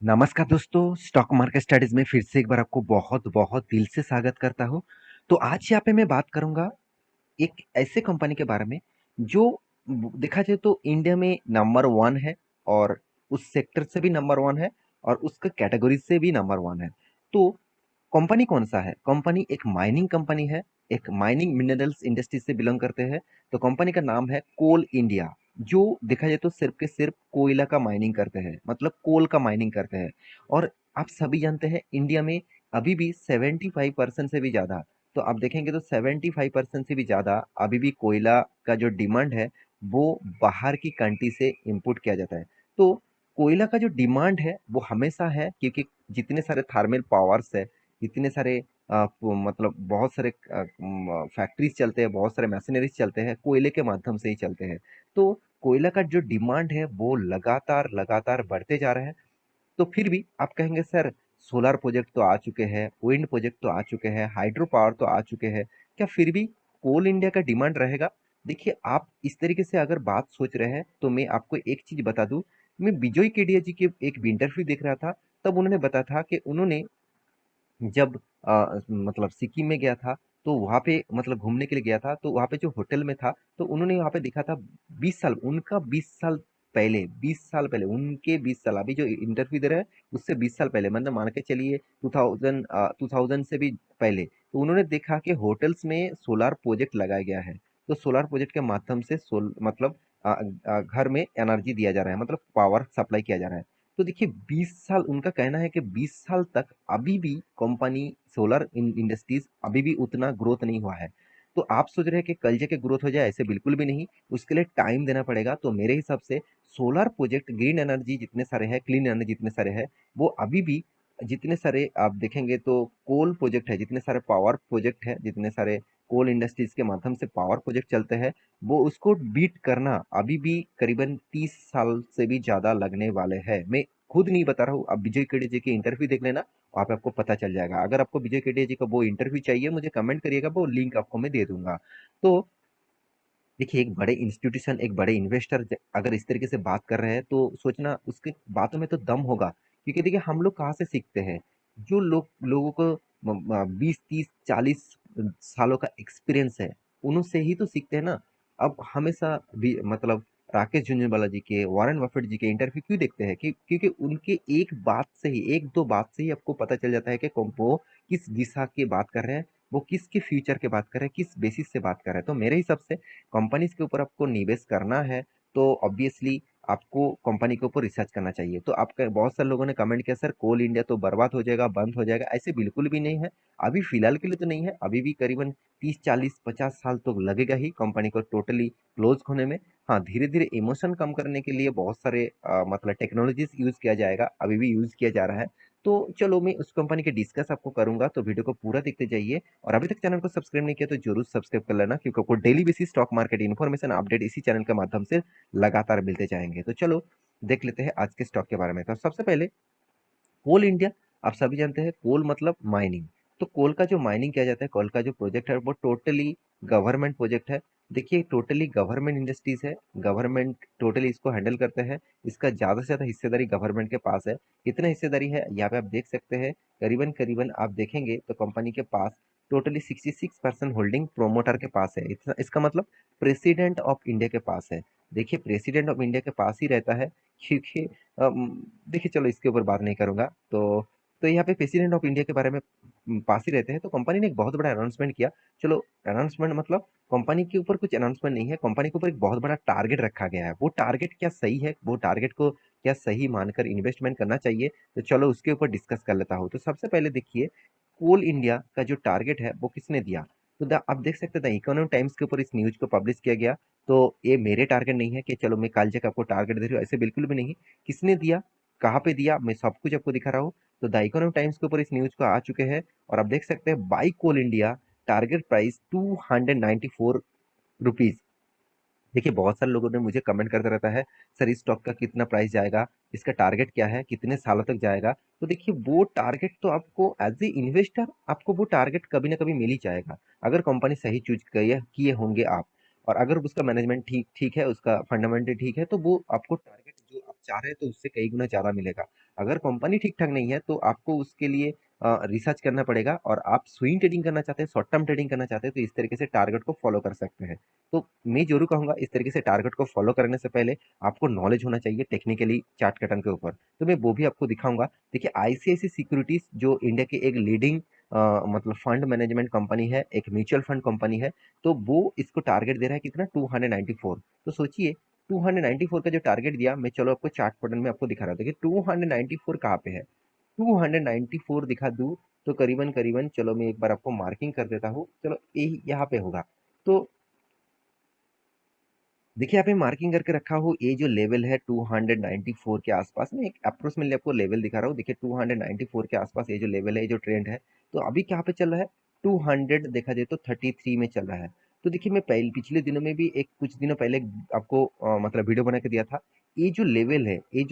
नमस्कार दोस्तों, stock market studies में फिर से एक बार आपको बहुत बहुत दिल से स्वागत करता हूँ। तो आज यहाँ पे मैं बात करूंगा एक ऐसे कंपनी के बारे में जो देखा जाए तो इंडिया में नंबर वन है और उस सेक्टर से भी नंबर वन है और उसके कैटेगरी से भी नंबर वन है। तो कंपनी कौन सा है? कंपनी एक माइनिंग कंपनी है, एक माइनिंग मिनरल्स इंडस्ट्री से बिलोंग करते हैं। तो कंपनी का नाम है कोल इंडिया, जो देखा जाए तो सिर्फ के सिर्फ कोयला का माइनिंग करते हैं, मतलब कोल का माइनिंग करते हैं। और आप सभी जानते हैं इंडिया में अभी भी 75% से भी ज़्यादा, तो आप देखेंगे तो 75% से भी ज़्यादा अभी भी कोयला का जो डिमांड है वो बाहर की कंट्री से इंपोर्ट किया जाता है। तो कोयला का जो डिमांड है वो हमेशा है, क्योंकि जितने सारे थर्मल पावर्स है, इतने सारे मतलब बहुत सारे फैक्ट्रीज चलते हैं, बहुत सारे मशीनरीज चलते हैं, कोयले के माध्यम से ही चलते हैं। तो कोयला का जो डिमांड है वो लगातार लगातार बढ़ते जा रहा है। तो फिर भी आप कहेंगे सर, सोलर प्रोजेक्ट तो आ चुके हैं, विंड प्रोजेक्ट तो आ चुके हैं, हाइड्रो पावर तो आ चुके हैं, क्या फिर भी कोल इंडिया का डिमांड रहेगा? देखिए, आप इस तरीके से अगर बात सोच रहे हैं तो मैं आपको एक चीज बता दूं। मैं विजय केडिया जी के एक इंटरव्यू देख रहा था, तब उन्होंने बताया था कि उन्होंने जब मतलब सिक्किम में गया था, तो वहाँ पे मतलब घूमने के लिए गया था, तो वहाँ पे जो होटल में था, तो उन्होंने वहाँ पे देखा था 20 साल, उनका 20 साल पहले, 20 साल पहले, उनके 20 साल, अभी जो इंटरव्यू दे रहे हैं उससे 20 साल पहले, मतलब मान के चलिए 2000 से भी पहले, तो उन्होंने देखा कि होटल्स में सोलार प्रोजेक्ट लगाया गया है। तो सोलार प्रोजेक्ट के माध्यम से मतलब घर में एनर्जी दिया जा रहा है, मतलब पावर सप्लाई किया जा रहा है। तो देखिए 20 साल, उनका कहना है कि 20 साल तक अभी भी कंपनी सोलर इंडस्ट्रीज अभी भी उतना ग्रोथ नहीं हुआ है। तो आप सोच रहे हैं कि कल जाके ग्रोथ हो जाए? ऐसे बिल्कुल भी नहीं, उसके लिए टाइम देना पड़ेगा। तो मेरे हिसाब से सोलर प्रोजेक्ट, ग्रीन एनर्जी जितने सारे हैं, क्लीन एनर्जी जितने सारे हैं, वो अभी भी जितने सारे आप देखेंगे तो कोल प्रोजेक्ट है, जितने सारे पावर प्रोजेक्ट है, जितने सारे कोल इंडस्ट्रीज के माध्यम से पावर प्रोजेक्ट चलते हैं, वो उसको बीट करना अभी भी करीबन 30 साल से भी ज्यादा लगने वाले हैं। मैं खुद नहीं बता रहा हूँ, आप विजय केडिया जी की इंटरव्यू देख लेना, वहाँ पे आपको पता चल जाएगा। अगर आपको विजय केडिया जी का वो इंटरव्यू चाहिए, मुझे कमेंट करिएगा, वो लिंक आपको मैं दे दूंगा। तो देखिए, एक बड़े इंस्टीट्यूशन, एक बड़े इन्वेस्टर अगर इस तरीके से बात कर रहे हैं तो सोचना उसके बातों में तो दम होगा। क्योंकि देखिए, हम लोग कहाँ से सीखते हैं? जो लोगों को 20 30 40 सालों का एक्सपीरियंस है, उनसे ही तो सीखते हैं ना। अब हमेशा भी मतलब राकेश झुनझुनवाला जी के, वॉरेन बफेट जी के इंटरव्यू क्यों देखते हैं? क्योंकि उनके एक बात से ही, एक दो बात से ही आपको पता चल जाता है कि वो किस दिशा की बात कर रहे हैं, वो किसके फ्यूचर की बात कर रहे हैं, किस बेसिस से बात कर रहे हैं। तो मेरे हिसाब से कंपनीज के ऊपर आपको निवेश करना है, तो ऑब्वियसली आपको कंपनी के ऊपर रिसर्च करना चाहिए। तो आपका बहुत सारे लोगों ने कमेंट किया, सर कोल इंडिया तो बर्बाद हो जाएगा, बंद हो जाएगा। ऐसे बिल्कुल भी नहीं है, अभी फिलहाल के लिए तो नहीं है। अभी भी करीबन 30 40 50 साल तो लगेगा ही कंपनी को टोटली क्लोज होने में। हाँ, धीरे धीरे इमोशन कम करने के लिए बहुत सारे मतलब टेक्नोलॉजीज यूज किया जाएगा, अभी भी यूज किया जा रहा है। तो चलो, मैं उस कंपनी के डिस्कस आपको करूंगा, तो वीडियो को पूरा देखते जाइए। और अभी तक चैनल को सब्सक्राइब नहीं किया तो जरूर सब्सक्राइब कर लेना, क्योंकि आपको daily basis stock market information update इसी चैनल के माध्यम से लगातार मिलते जाएंगे। तो चलो देख लेते हैं आज के स्टॉक के बारे में। तो सबसे पहले कोल इंडिया, आप सभी जानते हैं कोल मतलब माइनिंग। तो कोल का जो माइनिंग किया जाता है, कोल का जो प्रोजेक्ट है वो टोटली गवर्नमेंट प्रोजेक्ट है। देखिए, टोटली गवर्नमेंट इंडस्ट्रीज है, गवर्नमेंट टोटली इसको हैंडल करते हैं। इसका ज्यादा से ज्यादा हिस्सेदारी गवर्नमेंट के पास है। कितना हिस्सेदारी है यहाँ पे आप देख सकते हैं, करीबन करीबन आप देखेंगे तो कंपनी के पास टोटली 66% होल्डिंग प्रोमोटर के पास है। इतना, इसका मतलब प्रेसिडेंट ऑफ इंडिया के पास है। देखिए, प्रेसिडेंट ऑफ इंडिया के पास ही रहता है, क्योंकि देखिए, चलो इसके ऊपर बात नहीं करूंगा। तो यहाँ पे प्रेसिडेंट ऑफ इंडिया के बारे में पास ही रहते हैं। तो कंपनी ने एक बहुत बड़ा अनाउंसमेंट किया। चलो, अनाउंसमेंट मतलब कंपनी के ऊपर कुछ अनाउंसमेंट नहीं है, कंपनी के ऊपर एक बहुत बड़ा टारगेट रखा गया है। वो टारगेट क्या सही है, वो टारगेट को क्या सही मानकर इन्वेस्टमेंट करना चाहिए, तो चलो उसके ऊपर डिस्कस कर लेता हूँ। तो सबसे पहले देखिए, कोल इंडिया का जो टारगेट है वो किसने दिया? तो आप देख सकते हैं, द इकोनॉमिक टाइम्स के ऊपर इस न्यूज को पब्लिश किया गया। तो ये मेरे टारगेट नहीं है कि चलो मैं कल जाकर आपको टारगेट दे रही हूँ, ऐसे बिल्कुल भी नहीं। किसने दिया, कहाँ पे दिया, मैं सब कुछ आपको दिखा रहा हूँ। तो द इकोनॉमिक टाइम्स के ऊपर इस न्यूज को आ चुके हैं। और आप देख सकते हैं, buy coal India, target price 294 rupees. देखिए, बहुत सारे लोगों ने मुझे कमेंट करता रहता है, सर इस स्टॉक का कितना प्राइस जाएगा, इसका टारगेट क्या है, कितने सालों तक जाएगा? तो देखिए, वो टारगेट तो आपको एज ए इन्वेस्टर आपको वो टारगेट कभी ना कभी मिल ही जाएगा, अगर कंपनी सही चूज किए किए होंगे आप। और अगर उसका मैनेजमेंट ठीक ठीक है, उसका फंडामेंटल ठीक है, तो वो आपको टारगेट जो आप चाह रहे हैं तो उससे कई गुना ज्यादा मिलेगा। अगर कंपनी ठीक-ठाक नहीं है, तो आपको उसके लिए रिसर्च करना पड़ेगा और आप स्विंग ट्रेडिंग करना चाहते हैं, शॉर्ट टर्म ट्रेडिंग करना चाहते हैं, तो इस तरीके से टारगेट को फॉलो कर सकते हैं। तो मैं ज़रूर कहूँगा इस तरीके से टारगेट को फॉलो करने से पहले आपको नॉलेज होना चाहिए टेक्निकली चार्ट पैटर्न के ऊपर। तो मैं वो भी आपको दिखाऊँगा। देखिए आईसीआईसी सिक्योरिटीज़ जो इंडिया की एक लीडिंग मतलब फंड मैनेजमेंट कंपनी है, एक म्यूचुअल फंड कंपनी है, तो वो इसको टारगेट दे रहा है कितना 294। तो सोचिए 294 का जो टारगेट दिया, मैं चलो आपको चार्ट पैटर्न में आपको दिखा रहा हूँ। देखिए 294 कहाँ पे है? 294 दिखा दूँ तो करीबन-करीबन चलो मैं एक बार आपको मार्किंग कर देता हूँ। चलो यही यहाँ पे होगा। तो देखिए यहाँ पे मार्किंग करके रखा हूँ, ये जो लेवल है 294 के आसपास में एक अप्रोक्सीमेटली आपको लेवल दिखा रहा हूँ। देखिए 294 के आसपास ये जो लेवल है, ये जो ट्रेंड है, तो अभी कहाँ पे चल रहा है? 200 देखा जाए तो 33 में चल रहा है। तो देखिए मैं पहले पिछले दिनों में भी एक कुछ दिनों पहले आपको मतलब वीडियो बना के दिया था। ये जो लेवल है, ये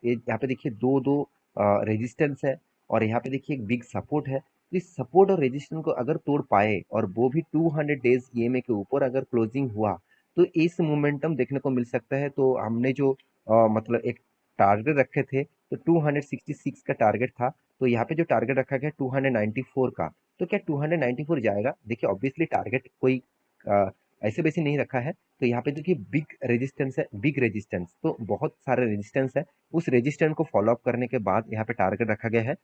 यहाँ पे देखिए दो दो रेजिस्टेंस है और यहाँ पे देखिए एक बिग सपोर्ट है। तो इस सपोर्ट और रेजिस्टेंस को अगर तोड़ पाए और वो भी 200 डेज ईएमए के ऊपर अगर क्लोजिंग हुआ, तो इस मोमेंटम देखने को मिल सकता है। तो हमने जो मतलब एक टारगेट रखे थे, तो 266 का टारगेट था, तो यहाँ पे जो टारगेट रखा गया 294 का, तो क्या 294 जाएगा? देखिए ऑब्वियसली टारगेट कोई अ, ऐसे वैसे नहीं रखा है। तो यहाँ पे देखिए बिग रेजिस्टेंस है, बिग रेजिस्टेंस, तो बहुत सारे रेजिस्टेंस है। उस रेजिस्टेंस को फॉलो अप करने के बाद यहाँ पे टारगेट रखा गया है।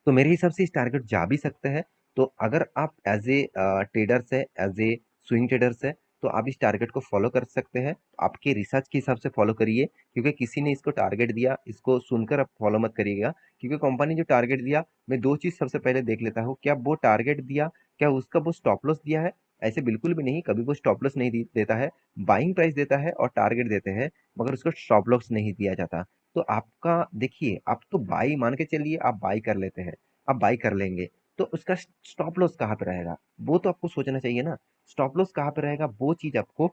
तो मेरे हिसाब से इस टारगेट जा भी सकते हैं। तो अगर आप एज ए ट्रेडर्स है, एज ए स्विंग ट्रेडर्स है, तो आप इस टारगेट को फॉलो कर सकते हैं। आपके रिसर्च के हिसाब से फॉलो करिए, क्योंकि किसी ने इसको टारगेट दिया, इसको सुनकर आप फॉलो मत करिएगा। क्योंकि कंपनी जो टारगेट दिया, मैं दो चीज सबसे पहले देख लेता हूँ, क्या वो टारगेट दिया, क्या उसका वो स्टॉप लॉस दिया है? ऐसे बिल्कुल भी नहीं, कभी वो स्टॉप लॉस नहीं देता है। बाइंग प्राइस देता है और टारगेट देते हैं, मगर उसको स्टॉप लॉस नहीं दिया जाता। तो आपका देखिए, आप तो बाई मान के चलिए, आप बाई कर लेते हैं, आप बाई कर लेंगे, तो उसका स्टॉप लॉस कहाँ पे रहेगा? वो तो आपको सोचना चाहिए ना। स्टॉप लॉस कहाँ पे रहेगा, वो चीज आपको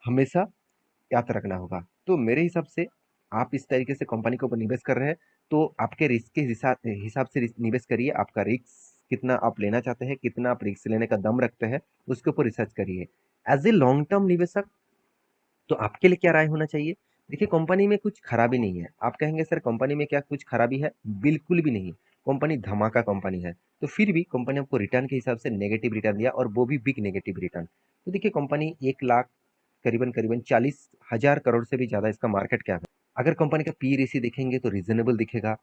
हमेशा याद रखना होगा। तो मेरे हिसाब से आप इस तरीके से कंपनी के ऊपर निवेश कर रहे हैं, तो आपके रिस्क के हिसाब हिसाब से निवेश करिए। आपका रिस्क कितना आप लेना चाहते हैं, कितना आप रिस्क लेने का दम रखते हैं, उसके ऊपर रिसर्च करिए। एज ए लॉन्ग टर्म निवेशक, तो आपके लिए क्या राय होना चाहिए? देखिए कंपनी में कुछ खराबी नहीं है। आप कहेंगे सर कंपनी में क्या कुछ खराबी है? बिल्कुल भी नहीं। कंपनी धमाका कंपनी है। तो फिर भी कंपनी आपको रिटर्न के हिसाब से नेगेटिव रिटर्न दिया, और वो भी बिग नेगेटिव रिटर्न। तो देखिए कंपनी 1 लाख करीबन-करीबन 40,000 करोड़ से भी ज़्यादा इसका मार्केट कैप है। अगर कंपनी का पी रेशियो देखेंगे तो रीज़नेबल दिखेगा।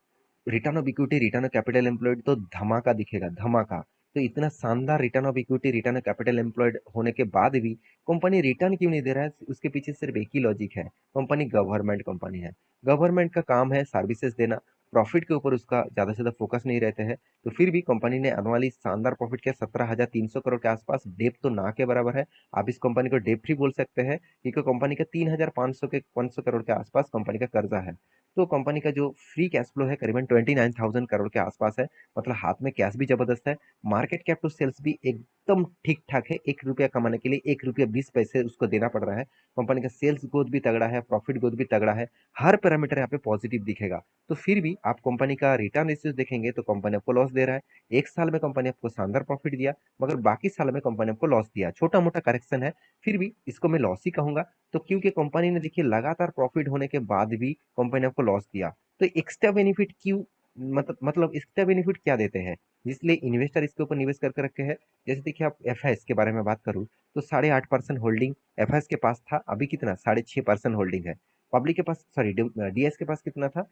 Return of equity, return of capital employed तो धमाका दिखेगा, धमाका। तो इतना शानदार return of equity, return of capital employed होने के बाद भी कंपनी रिटर्न क्यों नहीं दे रहा है? उसके पीछे सिर्फ एक ही लॉजिक है, कंपनी गवर्नमेंट कंपनी है। गवर्नमेंट का काम है सर्विसेज देना, प्रॉफिट के ऊपर उसका ज़्यादा से ज़्यादा फोकस नहीं रहते हैं। तो फिर भी कंपनी ने अनुमानित शानदार प्रॉफिट किया 17,300 करोड़ के आसपास, डेप तो ना के बराबर है। आप इस कंपनी को डेप फ्री बोल सकते हैं, क्योंकि कंपनी का 3,500 करोड़ के आसपास कंपनी का कर्जा है। तो कंपनी का जो फ्री कैश फ्लो है करीबन 29,000 करोड़ के आसपास है, मतलब हाथ में कैश भी जबरदस्त है। मार्केट कैप टू सेल्स भी एकदम ठीक ठाक है। 1 रुपया कमाने के लिए 1 रुपया 20 पैसे उसको देना पड़ रहा है। कंपनी का सेल्स ग्रोथ भी तगड़ा है, प्रॉफिट ग्रोथ भी तगड़ा है, हर पैरामीटर यहाँ पे पॉजिटिव दिखेगा। तो फिर भी आप कंपनी का रिटर्न रेशियो देखेंगे तो कंपनी आपको लॉस दे रहा है। 1 साल में कंपनी आपको शानदार प्रॉफिट दिया, मगर बाकी साल में कंपनी आपको लॉस दिया। छोटा मोटा करेक्शन है, फिर भी इसको मैं लॉस ही कहूंगा। तो क्योंकि कंपनी ने देखिए लगातार प्रॉफिट होने के बाद भी कंपनी ने आपको लॉस दिया, तो एक्स्ट्रा बेनिफिट क्यों, मतलब एक्स्ट्रा बेनिफिट क्या देते हैं, इसलिए इन्वेस्टर इसके ऊपर निवेश करके रखे हैं। जैसे देखिए आप एफ के बारे में बात करूँ, तो 8.5% होल्डिंग एफ के पास था, अभी कितना 6.5% होल्डिंग है। पब्लिक के पास, सॉरी डीएस के पास कितना था,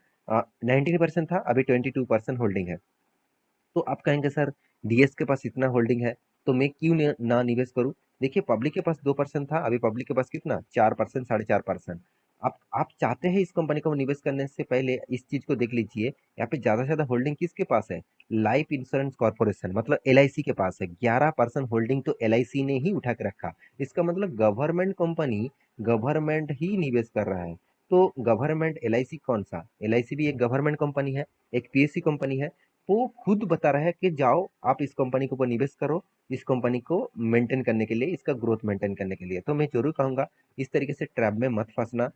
19% था, अभी 22% होल्डिंग है। तो आप कहेंगे सर डीएस के पास इतना होल्डिंग है, तो मैं क्यों ना निवेश करूं? देखिए पब्लिक के पास 2% था, अभी पब्लिक के पास कितना 4%, 4.5%। आप चाहते हैं इस कंपनी को निवेश करने से पहले इस चीज को देख लीजिए, यहाँ पे ज्यादा से ज्यादा होल्डिंग किसके पास है? लाइफ इंश्योरेंस कॉर्पोरेशन मतलब एलआईसी के पास है। 11% होल्डिंग तो एलआईसी ने ही उठा के रखा। इसका मतलब गवर्नमेंट कंपनी, गवर्नमेंट ही निवेश कर रहा है। तो गवर्नमेंट एलआईसी कौन सा? एलआईसी भी एक गवर्नमेंट कंपनी है, एक पीएससी कंपनी है। वो खुद बता रहा है कि जाओ आप इस कंपनी के ऊपर निवेश करो, इस कंपनी को मेंटेन करने के लिए, इसका ग्रोथ मेंटेन करने के लिए। तो मैं जरूर कहूंगा इस तरीके से ट्रैप में मत फंसना।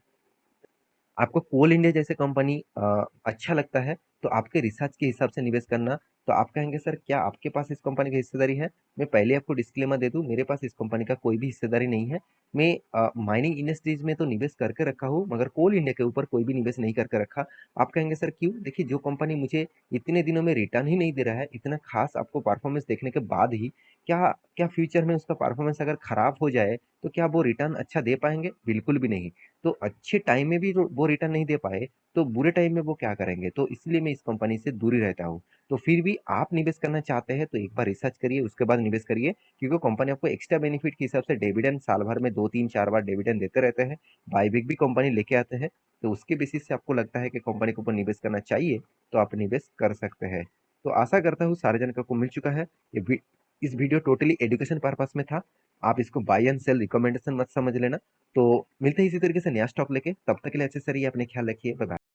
आपको कोल इंडिया जैसे कंपनी अच्छा लगता है, तो आपके रिसर्च के हिसाब से निवेश करना। तो आप कहेंगे सर क्या आपके पास इस कंपनी की हिस्सेदारी है? मैं पहले आपको डिस्क्लेमर दे दूँ, मेरे पास इस कंपनी का कोई भी हिस्सेदारी नहीं है। मैं माइनिंग इंडस्ट्रीज में तो निवेश करके रखा हूँ, मगर कोल इंडिया के ऊपर कोई भी निवेश नहीं करके रखा। आप कहेंगे सर क्यों? देखिए जो कंपनी मुझे इतने दिनों में रिटर्न ही नहीं दे रहा है, इतना खास आपको परफॉर्मेंस देखने के बाद ही क्या क्या फ्यूचर में उसका परफॉर्मेंस अगर खराब हो जाए तो क्या वो रिटर्न अच्छा दे पाएंगे? बिल्कुल भी नहीं। तो अच्छे टाइम में भी वो रिटर्न नहीं दे पाए तो बुरे टाइम में वो क्या करेंगे? तो इसलिए मैं इस कंपनी से दूर ही रहता हूँ। तो फिर भी आप निवेश करना चाहते हैं तो एक बार रिसर्च करिए, उसके बाद निवेश करिए, क्योंकि कंपनी आपको एक्स्ट्रा बेनिफिट के हिसाब से डिविडेंड साल भर में 2, 3, 4 बार डिविडेंड देते रहते हैं। बायबैक भी कंपनी लेके आते हैं। तो उसके बेसिस से आपको लगता है कि कंपनी के ऊपर निवेश करना चाहिए तो आप निवेश कर सकते हैं। तो आशा करता हूँ सारे जानकारी को मिल चुका है। इस वीडियो टोटली एजुकेशन पर्पस में था। आप इसको बाय एंड सेल रिकमेंडेशन मत समझ लेना। तो मिलते हैं इसी तरीके से नया स्टॉक लेके, तब तक के लिए अच्छे से रहिए, अपने ख्याल रखिए, बाय बाय।